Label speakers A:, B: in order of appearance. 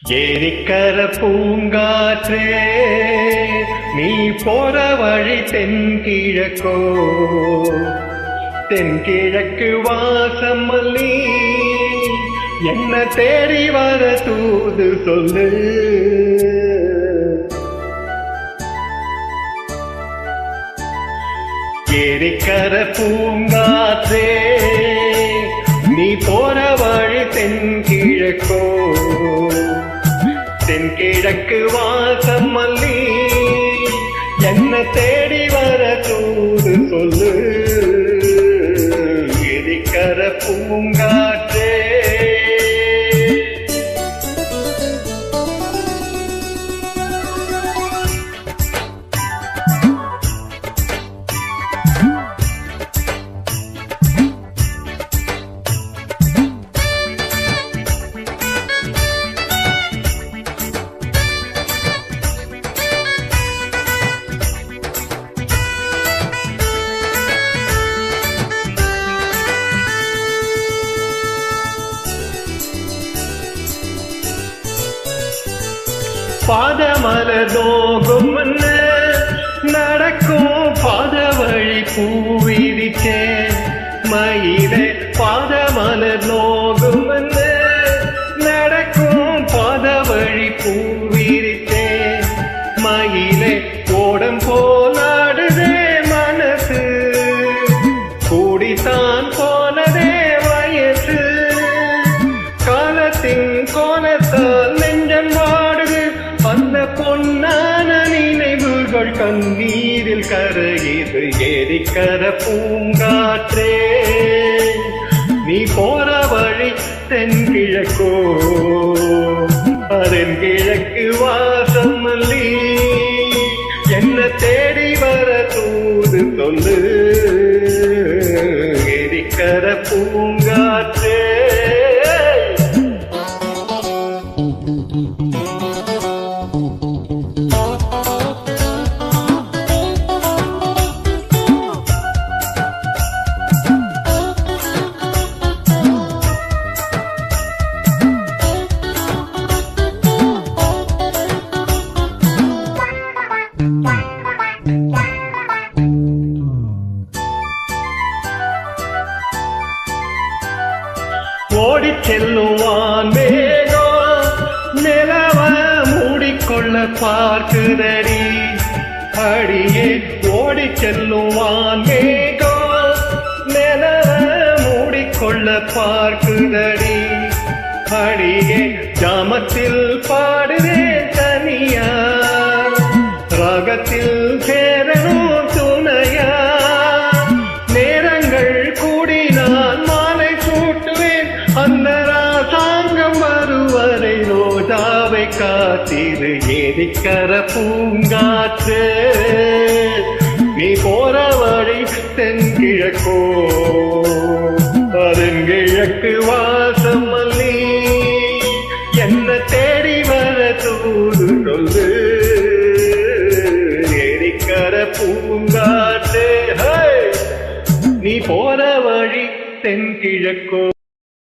A: ஏரிக்கர பூங்காற்றே நீ போற வழி தென்கிழக்கோ, தென்கிழக்கு வாசம் மல்லி என்ன தேடி வர தூது சொல்லு. ஏரிக்கர பூங்காற்றே நீ போற வழி தென்கிழக்கோ, தென்கிழக்கு வாசம் மல்லி என்ன தேடி வர தூது சொல்லு. ஏரிக்கர பூங்காற்றே பாதமலர் நோகும் நடக்கும் பாத வழி பூவிரிச்சேன் மயிலே. பாதமலர் நோகும் நடக்கும் பாத வழி பூவிரிச்சேன் மயிலே. ஓடம் போலாடுதே மனசு கூடித்தான் போனதே வயசு. காலத்தின் கோலத்தால் நெஞ்சம் வாடுது, அந்த பொன்னான நினைவுகள் கண்ணீரில் கரையுது. ஏரிக்கர பூங்காற்றே நீ போற வழி தென்கிழக்கோ, தென்கிழக்கு வாசம் மல்லி என்ன தேடி வர தூது சொல்லு. ஏரிக்கர பூங்காற்றே ஓடி செல்லுவான் வேகம் நிலவ மூடிக்கொள்ள பார்க்குதடி. அடியே ஓடி செல்லுவான் வேகம் நிலவ மூடிக்கொள்ள பார்க்குதடி. அடியே ஜாமத்தில் பாடுதே தனியா, ராகத்தில் சேரணும் துணையா. நேரங்கள் கூடி நான் மாலை சூட்டுவேன், அந்த ராசாங்கம் வருவரை ரோஜாவை காத்திரு. ஏரிக்கர பூங்காற்றே நீ போற வழி தென்கிழக்கோ, தென்கிழக்கு வாசம் மல்லி என்ன தேடி வர தூது சொல்லு. ஏரிக்கர பூங்காற்றே நீ போற வழி தென்கிழக்கோ.